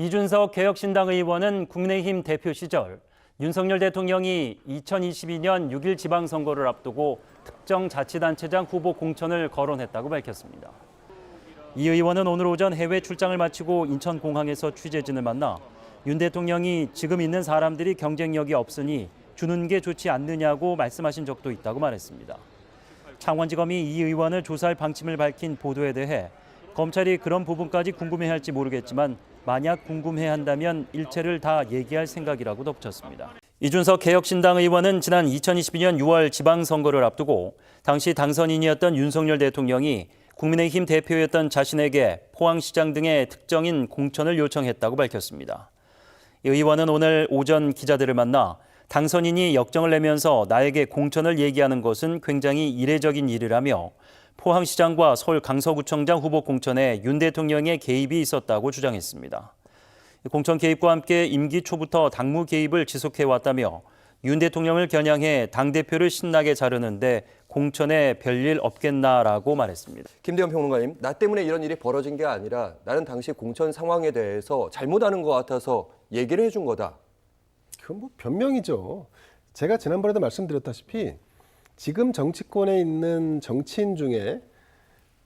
이준석 개혁신당 의원은 국민의힘 대표 시절 윤석열 대통령이 2022년 6.1 지방선거를 앞두고 특정 자치단체장 후보 공천을 거론했다고 밝혔습니다. 이 의원은 오늘 오전 해외 출장을 마치고 인천공항에서 취재진을 만나 윤 대통령이 지금 있는 사람들이 경쟁력이 없으니 주는 게 좋지 않느냐고 말씀하신 적도 있다고 말했습니다. 창원지검이 이 의원을 조사할 방침을 밝힌 보도에 대해 검찰이 그런 부분까지 궁금해할지 모르겠지만 만약 궁금해한다면 일체를 다 얘기할 생각이라고 덧붙였습니다. 이준석 개혁신당 의원은 지난 2022년 6월 지방선거를 앞두고 당시 당선인이었던 윤석열 대통령이 국민의힘 대표였던 자신에게 포항시장 등의 특정인 공천을 요청했다고 밝혔습니다. 이 의원은 오늘 오전 기자들을 만나 당선인이 역정을 내면서 나에게 공천을 얘기하는 것은 굉장히 이례적인 일이라며 포항시장과 서울 강서구청장 후보 공천에 윤 대통령의 개입이 있었다고 주장했습니다. 공천 개입과 함께 임기 초부터 당무 개입을 지속해왔다며 윤 대통령을 겨냥해 당대표를 신나게 자르는데 공천에 별일 없겠나라고 말했습니다. 김대현 평론가님, 나 때문에 이런 일이 벌어진 게 아니라 나는 당시 공천 상황에 대해서 잘못 아는 것 같아서 얘기를 해준 거다. 그건 뭐 변명이죠. 제가 지난번에도 말씀드렸다시피 지금 정치권에 있는 정치인 중에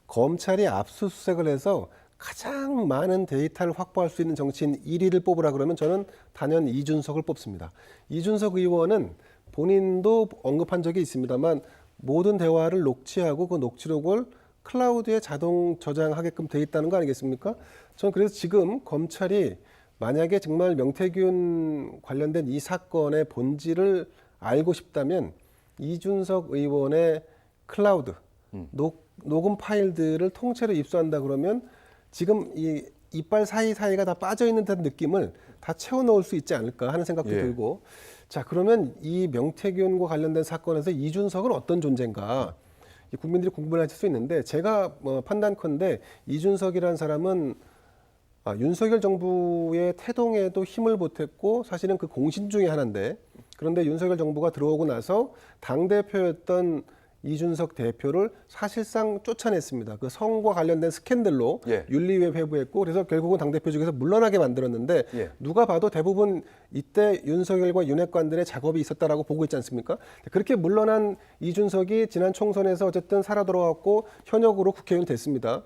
검찰이 압수수색을 해서 가장 많은 데이터를 확보할 수 있는 정치인 1위를 뽑으라 그러면 저는 단연 이준석을 뽑습니다. 이준석 의원은 본인도 언급한 적이 있습니다만 모든 대화를 녹취하고 그 녹취록을 클라우드에 자동 저장하게끔 돼 있다는 거 아니겠습니까? 저는 그래서 지금 검찰이 만약에 정말 명태균 관련된 이 사건의 본질을 알고 싶다면 이준석 의원의 클라우드, 녹음 파일들을 통째로 입수한다 그러면 지금 이 이빨 사이사이가 다 빠져있는 듯한 느낌을 다 채워넣을 수 있지 않을까 하는 생각도 들고, 자 그러면 이 명태균과 관련된 사건에서 이준석은 어떤 존재인가 국민들이 궁금해하실 수 있는데 제가 판단컨대 이준석이라는 사람은 윤석열 정부의 태동에도 힘을 보탰고 사실은 그 공신 중에 하나인데, 그런데 윤석열 정부가 들어오고 나서 당대표였던 이준석 대표를 사실상 쫓아냈습니다. 그 성과 관련된 스캔들로 윤리위에 회부했고 그래서 결국은 당대표직에서 물러나게 만들었는데 누가 봐도 대부분 이때 윤석열과 윤핵관들의 작업이 있었다라고 보고 있지 않습니까? 그렇게 물러난 이준석이 지난 총선에서 어쨌든 살아 돌아왔고 현역으로 국회의원 됐습니다.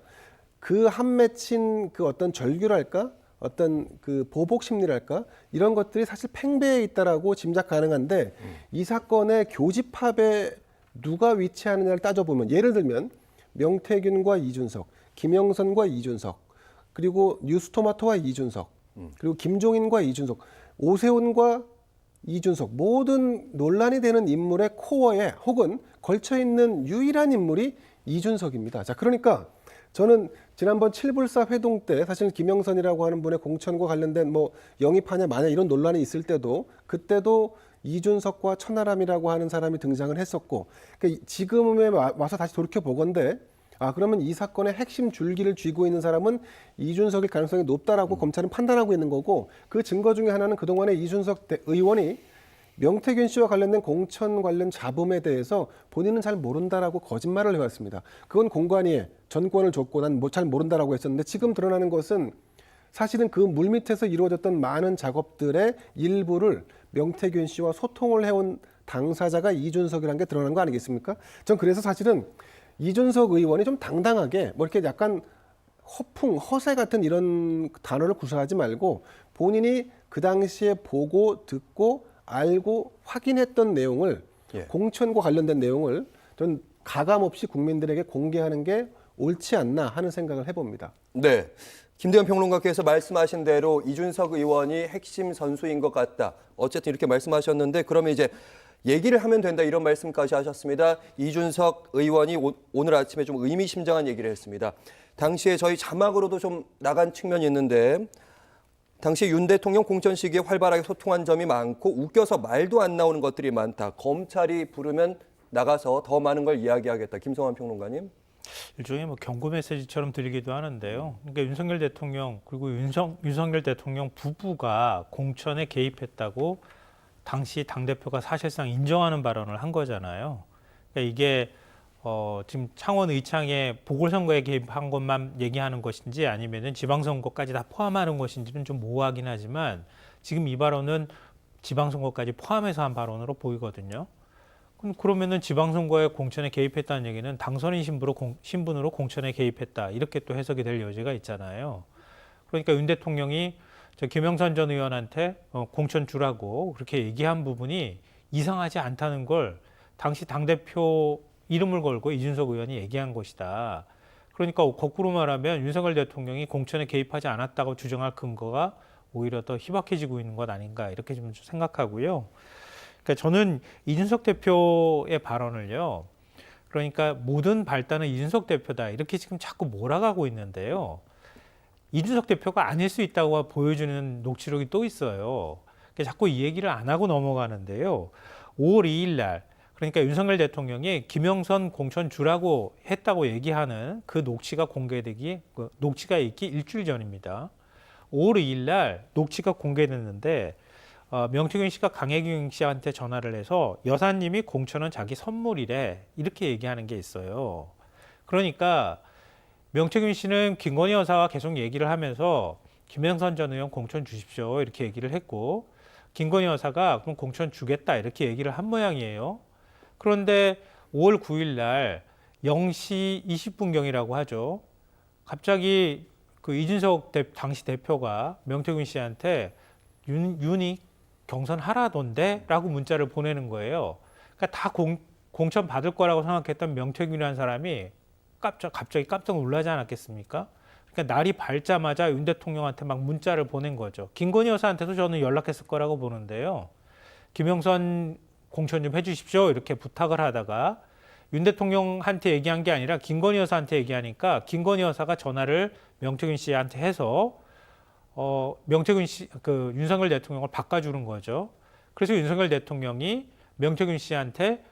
그 한 맺힌 그 어떤 절규랄까? 어떤 그 보복 심리랄까? 이런 것들이 사실 팽배해 있다라고 짐작 가능한데 이 사건의 교집합에 누가 위치하느냐를 따져보면 예를 들면 명태균과 이준석, 김영선과 이준석, 그리고 뉴스토마토와 이준석, 그리고 김종인과 이준석, 오세훈과 이준석 모든 논란이 되는 인물의 코어에 혹은 걸쳐있는 유일한 인물이 이준석입니다. 자, 그러니까 저는 지난번 7불사 회동 때 사실 김영선이라고 하는 분의 공천과 관련된 뭐 영입하냐 마냐 이런 논란이 있을 때도 그때도 이준석과 천하람이라고 하는 사람이 등장을 했었고, 그러니까 지금에 와서 다시 돌이켜 보건대 그러면 이 사건의 핵심 줄기를 쥐고 있는 사람은 이준석일 가능성이 높다라고 검찰은 판단하고 있는 거고, 그 증거 중에 하나는 그동안에 이준석 의원이 명태균 씨와 관련된 공천 관련 잡음에 대해서 본인은 잘 모른다라고 거짓말을 해왔습니다. 그건 공관위에 전권을 줬고 난 잘 모른다라고 했었는데 지금 드러나는 것은 사실은 그 물밑에서 이루어졌던 많은 작업들의 일부를 명태균 씨와 소통을 해온 당사자가 이준석이라는 게 드러난 거 아니겠습니까? 전 그래서 사실은 이준석 의원이 좀 당당하게 뭐 이렇게 약간 허세 같은 이런 단어를 구사하지 말고 본인이 그 당시에 보고 듣고 알고 확인했던 내용을 공천과 관련된 내용을 전 가감없이 국민들에게 공개하는 게 옳지 않나 하는 생각을 해봅니다. 네. 김대현 평론가께서 말씀하신 대로 이준석 의원이 핵심 선수인 것 같다. 어쨌든 이렇게 말씀하셨는데 그러면 이제 얘기를 하면 된다 이런 말씀까지 하셨습니다. 이준석 의원이 오늘 아침에 좀 의미심장한 얘기를 했습니다. 당시에 저희 자막으로도 좀 나간 측면이 있는데 당시 윤 대통령 공천 시기에 활발하게 소통한 점이 많고 웃겨서 말도 안 나오는 것들이 많다. 검찰이 부르면 나가서 더 많은 걸 이야기하겠다. 김성환 평론가님. 일종의 뭐 경고 메시지처럼 들리기도 하는데요. 그러니까 윤석열 대통령 그리고 윤석열 대통령 부부가 공천에 개입했다고 당시 당대표가 사실상 인정하는 발언을 한 거잖아요. 그러니까 이게 지금 창원 의창에 보궐선거에 개입한 것만 얘기하는 것인지 아니면은 지방선거까지 다 포함하는 것인지는 좀 모호하긴 하지만 지금 이 발언은 지방선거까지 포함해서 한 발언으로 보이거든요. 그러면은 지방선거에 공천에 개입했다는 얘기는 당선인 신분으로 공천에 개입했다 이렇게 또 해석이 될 여지가 있잖아요. 그러니까 윤 대통령이 김영선 전 의원한테 공천 주라고 그렇게 얘기한 부분이 이상하지 않다는 걸 당시 당대표 이름을 걸고 이준석 의원이 얘기한 것이다. 그러니까 거꾸로 말하면 윤석열 대통령이 공천에 개입하지 않았다고 주장할 근거가 오히려 더 희박해지고 있는 것 아닌가 이렇게 좀 생각하고요. 그러니까 저는 이준석 대표의 발언을요. 그러니까 모든 발단은 이준석 대표다 이렇게 지금 자꾸 몰아가고 있는데요. 이준석 대표가 아닐 수 있다고 보여주는 녹취록이 또 있어요. 자꾸 이 얘기를 안 하고 넘어가는데요. 5월 2일 날 그러니까 윤석열 대통령이 김영선 공천 주라고 했다고 얘기하는 그 녹취가 녹취가 있기 일주일 전입니다. 5월 2일 날 녹취가 공개됐는데 명태균 씨가 강혜경 씨한테 전화를 해서 여사님이 공천은 자기 선물이래 이렇게 얘기하는 게 있어요. 그러니까 명태균 씨는 김건희 여사와 계속 얘기를 하면서 김영선 전 의원 공천 주십시오 이렇게 얘기를 했고 김건희 여사가 그럼 공천 주겠다 이렇게 얘기를 한 모양이에요. 그런데 5월 9일 날 0시 20분경이라고 하죠. 갑자기 그 이준석 당시 대표가 명태균 씨한테 윤이 경선하라던데 라고 문자를 보내는 거예요. 그러니까 다 공천 받을 거라고 생각했던 명태균이라는 사람이 갑자기 깜짝 놀라지 않았겠습니까? 그러니까 날이 밝자마자 윤 대통령한테 막 문자를 보낸 거죠. 김건희 여사한테도 저는 연락했을 거라고 보는데요. 김영선 공천 좀 해주십시오 이렇게 부탁을 하다가 윤 대통령한테 얘기한 게 아니라 김건희 여사한테 얘기하니까 김건희 여사가 전화를 명태균 씨한테 해서 명태균 씨, 윤석열 대통령을 바꿔주는 거죠. 그래서 윤석열 대통령이 명태균 씨한테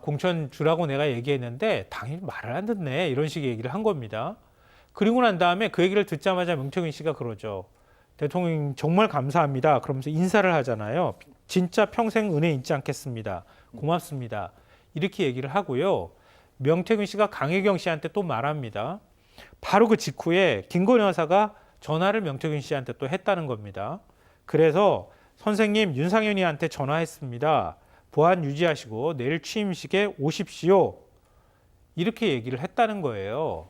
공천 주라고 내가 얘기했는데 당연히 말을 안 듣네 이런 식의 얘기를 한 겁니다. 그리고 난 다음에 그 얘기를 듣자마자 명태균 씨가 그러죠. 대통령 정말 감사합니다. 그러면서 인사를 하잖아요. 진짜 평생 은혜 잊지 않겠습니다. 고맙습니다. 이렇게 얘기를 하고요. 명태균 씨가 강혜경 씨한테 또 말합니다. 바로 그 직후에 김건희 여사가 전화를 명태균 씨한테 또 했다는 겁니다. 그래서 선생님 윤상현이한테 전화했습니다. 보안 유지하시고 내일 취임식에 오십시오. 이렇게 얘기를 했다는 거예요.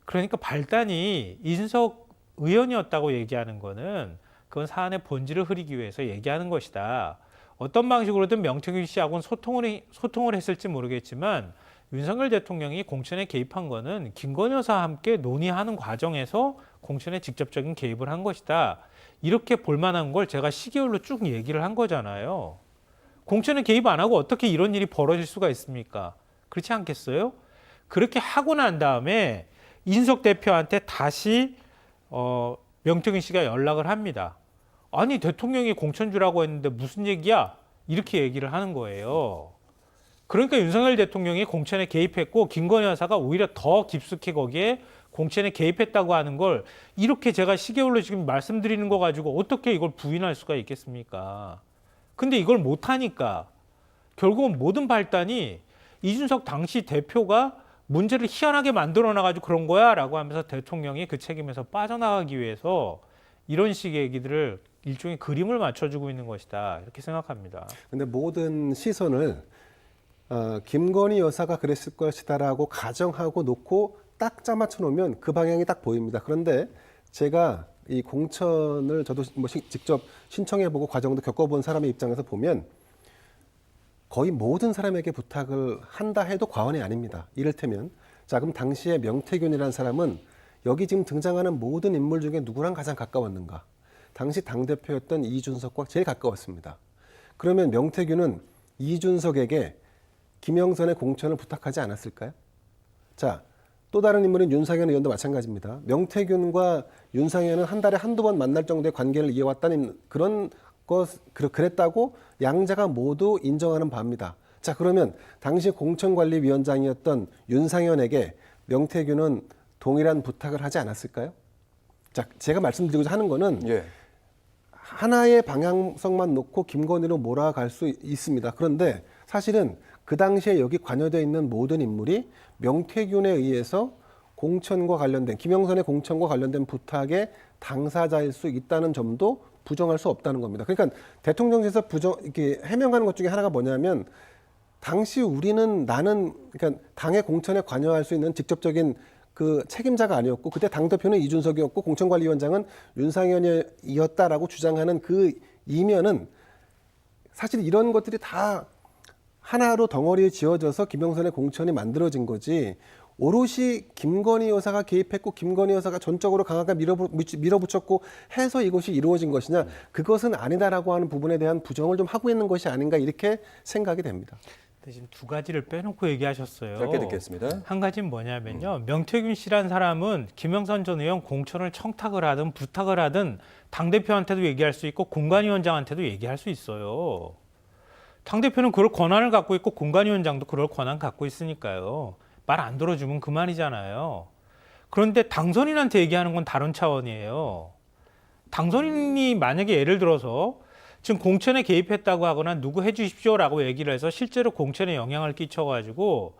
그러니까 발단이 이준석 의원이었다고 얘기하는 거는 그건 사안의 본질을 흐리기 위해서 얘기하는 것이다. 어떤 방식으로든 명태균 씨하고는 소통을 했을지 모르겠지만 윤석열 대통령이 공천에 개입한 거는 김건희 여사와 함께 논의하는 과정에서 공천에 직접적인 개입을 한 것이다. 이렇게 볼만한 걸 제가 시계열로 쭉 얘기를 한 거잖아요. 공천에 개입 안 하고 어떻게 이런 일이 벌어질 수가 있습니까? 그렇지 않겠어요? 그렇게 하고 난 다음에 이준석 대표한테 다시 명태균 씨가 연락을 합니다. 아니 대통령이 공천 주라고 했는데 무슨 얘기야? 이렇게 얘기를 하는 거예요. 그러니까 윤석열 대통령이 공천에 개입했고 김건희 여사가 오히려 더 깊숙이 거기에 공천에 개입했다고 하는 걸 이렇게 제가 시계열로 지금 말씀드리는 거 가지고 어떻게 이걸 부인할 수가 있겠습니까? 근데 이걸 못하니까 결국은 모든 발단이 이준석 당시 대표가 문제를 희한하게 만들어놔가지고 그런 거야 라고 하면서 대통령이 그 책임에서 빠져나가기 위해서 이런 식의 얘기들을 일종의 그림을 맞춰주고 있는 것이다 이렇게 생각합니다. 근데 모든 시선을 김건희 여사가 그랬을 것이다라고 가정하고 놓고 딱 짜맞춰 놓으면 그 방향이 딱 보입니다. 그런데 제가 이 공천을 저도 직접 신청해보고 과정도 겪어본 사람의 입장에서 보면 거의 모든 사람에게 부탁을 한다 해도 과언이 아닙니다. 이를테면 자 그럼 당시에 명태균이라는 사람은 여기 지금 등장하는 모든 인물 중에 누구랑 가장 가까웠는가? 당시 당대표였던 이준석과 제일 가까웠습니다. 그러면 명태균은 이준석에게 김영선의 공천을 부탁하지 않았을까요? 자, 또 다른 인물인 윤상현 의원도 마찬가지입니다. 명태균과 윤상현은 한 달에 한두 번 만날 정도의 관계를 이어왔다는 그랬다고 양자가 모두 인정하는 바입니다. 자, 그러면 당시 공천관리위원장이었던 윤상현에게 명태균은 동일한 부탁을 하지 않았을까요? 자, 제가 말씀드리고자 하는 거는 하나의 방향성만 놓고 김건희로 몰아갈 수 있습니다. 그런데 사실은 그 당시에 여기 관여되어 있는 모든 인물이 명태균에 의해서 공천과 관련된 김영선의 공천과 관련된 부탁의 당사자일 수 있다는 점도 부정할 수 없다는 겁니다. 그러니까 대통령실에서 이렇게 해명하는 것 중에 하나가 뭐냐면 당시 나는 그러니까 당의 공천에 관여할 수 있는 직접적인 그 책임자가 아니었고 그때 당대표는 이준석이었고 공천관리위원장은 윤상현이었다라고 주장하는 그 이면은 사실 이런 것들이 다 하나로 덩어리에 지어져서 김영선의 공천이 만들어진 거지 오롯이 김건희 여사가 개입했고 김건희 여사가 전적으로 강하게 밀어붙였고 해서 이것이 이루어진 것이냐 그것은 아니다라고 하는 부분에 대한 부정을 좀 하고 있는 것이 아닌가 이렇게 생각이 됩니다. 지금 두 가지를 빼놓고 얘기하셨어요. 짧게 듣겠습니다. 한 가지는 뭐냐면요. 명태균 씨란 사람은 김영선 전 의원 공천을 청탁을 하든 부탁을 하든 당대표한테도 얘기할 수 있고 공관위원장한테도 얘기할 수 있어요. 당대표는 그럴 권한을 갖고 있고 공관위원장도 그럴 권한 갖고 있으니까요. 말 안 들어주면 그만이잖아요. 그런데 당선인한테 얘기하는 건 다른 차원이에요. 당선인이 만약에 예를 들어서 지금 공천에 개입했다고 하거나 누구 해주십시오라고 얘기를 해서 실제로 공천에 영향을 끼쳐가지고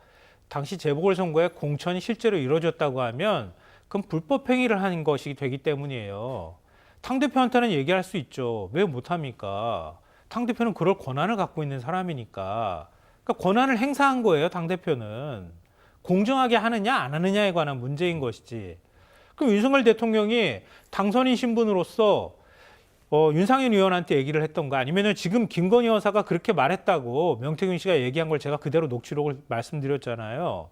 당시 재보궐선거에 공천이 실제로 이루어졌다고 하면 그건 불법행위를 하는 것이 되기 때문이에요. 당대표한테는 얘기할 수 있죠. 왜 못합니까? 당대표는 그럴 권한을 갖고 있는 사람이니까. 그러니까 권한을 행사한 거예요, 당대표는. 공정하게 하느냐 안 하느냐에 관한 문제인 것이지. 그럼 윤석열 대통령이 당선인 신분으로서 윤상현 의원한테 얘기를 했던가 아니면은 지금 김건희 여사가 그렇게 말했다고 명태균 씨가 얘기한 걸 제가 그대로 녹취록을 말씀드렸잖아요.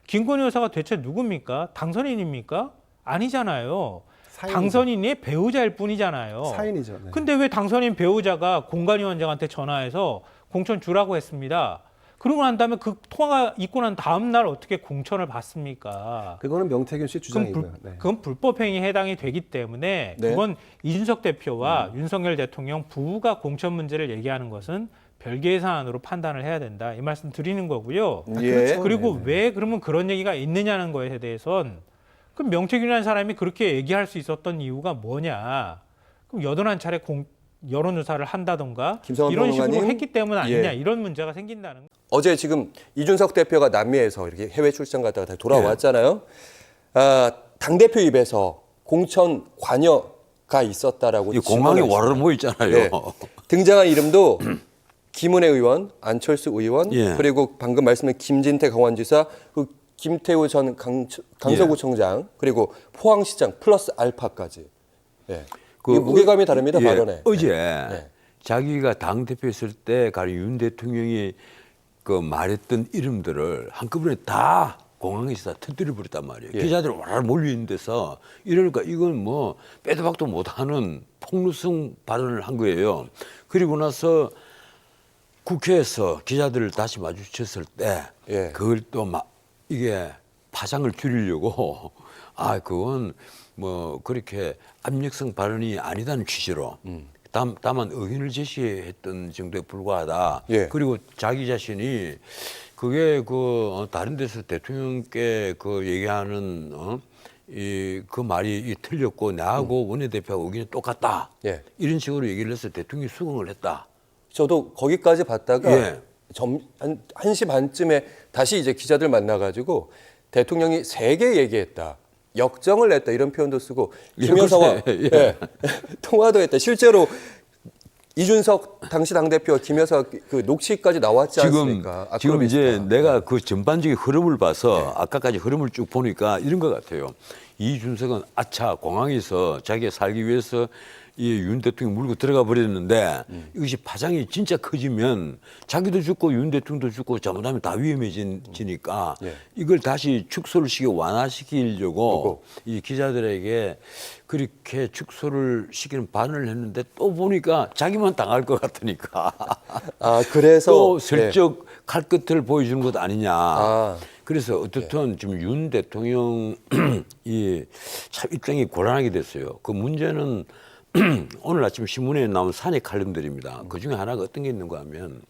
김건희 여사가 대체 누굽니까? 당선인입니까? 아니잖아요. 사인이죠. 당선인이 배우자일 뿐이잖아요. 사인이죠. 네. 근데 왜 당선인 배우자가 공관위원장한테 전화해서 공천 주라고 했습니다. 그러고 난 다음에 그 통화가 있고 난 다음 날 어떻게 공천을 받습니까? 그거는 명태균 씨 주장이고요. 네. 그건 불법행위에 해당이 되기 때문에 네. 그건 이준석 대표와 윤석열 대통령 부부가 공천 문제를 얘기하는 것은 별개의 사안으로 판단을 해야 된다. 이 말씀 드리는 거고요. 예. 그렇죠. 그리고 네네. 왜 그러면 그런 얘기가 있느냐는 거에 대해선 그럼 명태균이라는 사람이 그렇게 얘기할 수 있었던 이유가 뭐냐? 그럼 81차례 여론조사를 한다던가 김성환 이런 식으로 평론가님. 했기 때문 아니냐 예. 이런 문제가 생긴다는 거예요. 어제 지금 이준석 대표가 남미에서 이렇게 해외 출장 갔다가 다시 돌아왔잖아요. 당대표 입에서 공천 관여가 있었다라고 이 공항에 증언을 와르르 했습니다. 모여 있잖아요. 네. 등장한 이름도 김은혜 의원, 안철수 의원, 예. 그리고 방금 말씀한 김진태 강원지사, 그 김태우 전 강서구청장, 그리고 포항시장 플러스 알파까지. 예. 그 이게 무게감이 다릅니다, 예, 발언에. 어제 네. 자기가 당대표였을 때 가령 윤 대통령이 그 말했던 이름들을 한꺼번에 다 공항에서 다 터뜨려 버렸단 말이에요. 예. 기자들 와르르 몰려 있는 데서 이러니까 이건 뭐 빼도 박도 못하는 폭로성 발언을 한 거예요. 그리고 나서 국회에서 기자들을 다시 마주쳤을 때 예. 그걸 또 막 이게 파장을 줄이려고 그건 뭐 그렇게 압력성 발언이 아니다는 취지로 다만 의견을 제시했던 정도에 불과하다. 예. 그리고 자기 자신이 그게 다른 데서 대통령께 그 얘기하는 그 말이 틀렸고 나하고 원내대표하고 의견이 똑같다. 예. 이런 식으로 얘기를 해서 대통령이 수긍을 했다. 저도 거기까지 봤다가 예. 한 1시 반쯤에 다시 이제 기자들 만나가지고 대통령이 3개 얘기했다. 역정을 냈다. 이런 표현도 쓰고 김여사와 예. 예, 통화도 했다. 실제로 이준석 당시 당대표와 김여사 그 녹취까지 나왔지 않습니까? 지금 이제 아크로비스타. 내가 그 전반적인 흐름을 봐서 아까까지 흐름을 쭉 보니까 이런 것 같아요. 이준석은 공항에서 자기가 살기 위해서 이 윤 대통령 물고 들어가 버렸는데 이것이 파장이 진짜 커지면 자기도 죽고 윤 대통령도 죽고 잘못하면 다 위험해지니까 예. 이걸 다시 축소를 시켜 완화시키려고 이 기자들에게 그렇게 축소를 시키는 반응을 했는데 또 보니까 자기만 당할 것 같으니까 그래서 또 슬쩍 칼끝을 보여주는 것 아니냐. 그래서 어떻든 지금 윤 대통령이 참 입장이 곤란하게 됐어요. 그 문제는 오늘 아침 신문에 나온 사내 칼럼들입니다. 그 중에 하나가 어떤 게 있는가 하면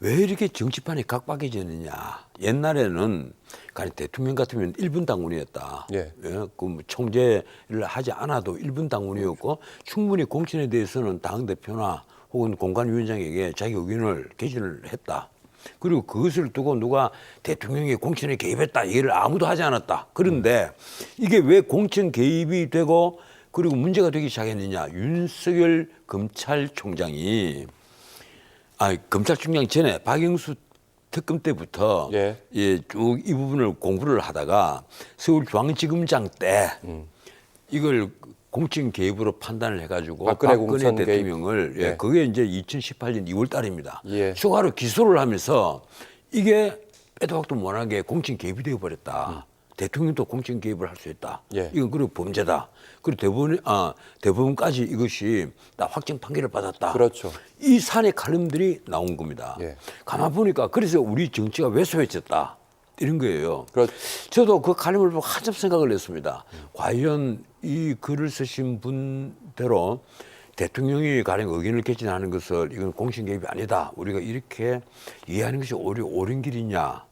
왜 이렇게 정치판이 각박해졌느냐. 옛날에는 가령 대통령 같으면 1분 당원이었다. 예. 그 총재를 하지 않아도 1분 당원이었고 충분히 공천에 대해서는 당대표나 혹은 공관위원장에게 자기 의견을 개진을 했다. 그리고 그것을 두고 누가 대통령이 공천에 개입했다 얘기를 아무도 하지 않았다. 그런데 이게 왜 공천 개입이 되고 그리고 문제가 되기 시작했느냐. 윤석열 검찰총장이 검찰총장 전에 박영수 특검 때부터 예. 쭉 이 부분을 공부를 하다가 서울중앙지검장 때 이걸 공천 개입으로 판단을 해가지고 박근혜 박근혜 공천 개입. 대통령을 예. 그게 이제 2018년 2월 달입니다. 예. 추가로 기소를 하면서 이게 빼도 박도 못하게 공천 개입이 되어버렸다. 대통령도 공천 개입을 할 수 있다. 예. 이건 그리고 범죄다. 그리고 대법원까지 이것이 다 확정 판결을 받았다. 그렇죠. 이 산의 칼럼들이 나온 겁니다. 예. 가만 보니까 그래서 우리 정치가 왜소해졌다 이런 거예요. 그렇죠. 저도 그 칼럼을 보고 한참 생각을 했습니다. 과연 이 글을 쓰신 분대로 대통령이 가령 의견을 개진하는 것을 이건 공신 개입이 아니다. 우리가 이렇게 이해하는 것이 오히려 옳은 길이냐.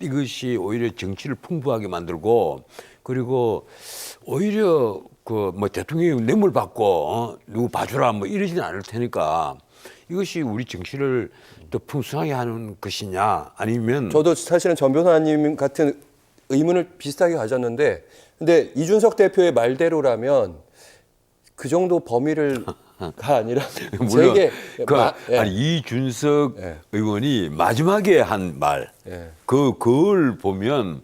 이것이 오히려 정치를 풍부하게 만들고 그리고 오히려 그 뭐 대통령이 뇌물 받고 누구 봐주라 뭐 이러지는 않을 테니까 이것이 우리 정치를 더 풍성하게 하는 것이냐 아니면 저도 사실은 전 변호사님 같은 의문을 비슷하게 가졌는데, 근데 이준석 대표의 말대로라면 그 정도 범위가 아니라 물론 제게 아니, 이준석 예. 의원이 마지막에 한 말, 예. 그걸 보면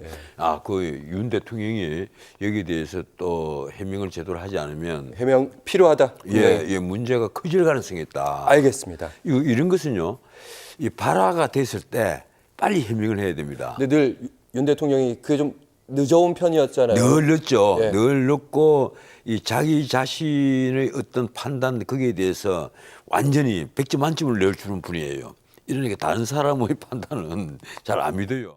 그 윤 대통령이 여기에 대해서 또 해명을 제대로 하지 않으면 해명 필요하다. 네. 문제가 커질 가능성이 있다. 알겠습니다. 이런 것은요, 이 발화가 됐을 때 빨리 해명을 해야 됩니다. 근데 늘 윤 대통령이 그게 좀 늦어온 편이었잖아요. 늘 늦죠. 예. 늘 늦고 이 자기 자신의 어떤 판단 거기에 대해서 완전히 100점 만점을 내주는 분이에요. 이러니까 다른 사람의 판단은 잘 안 믿어요.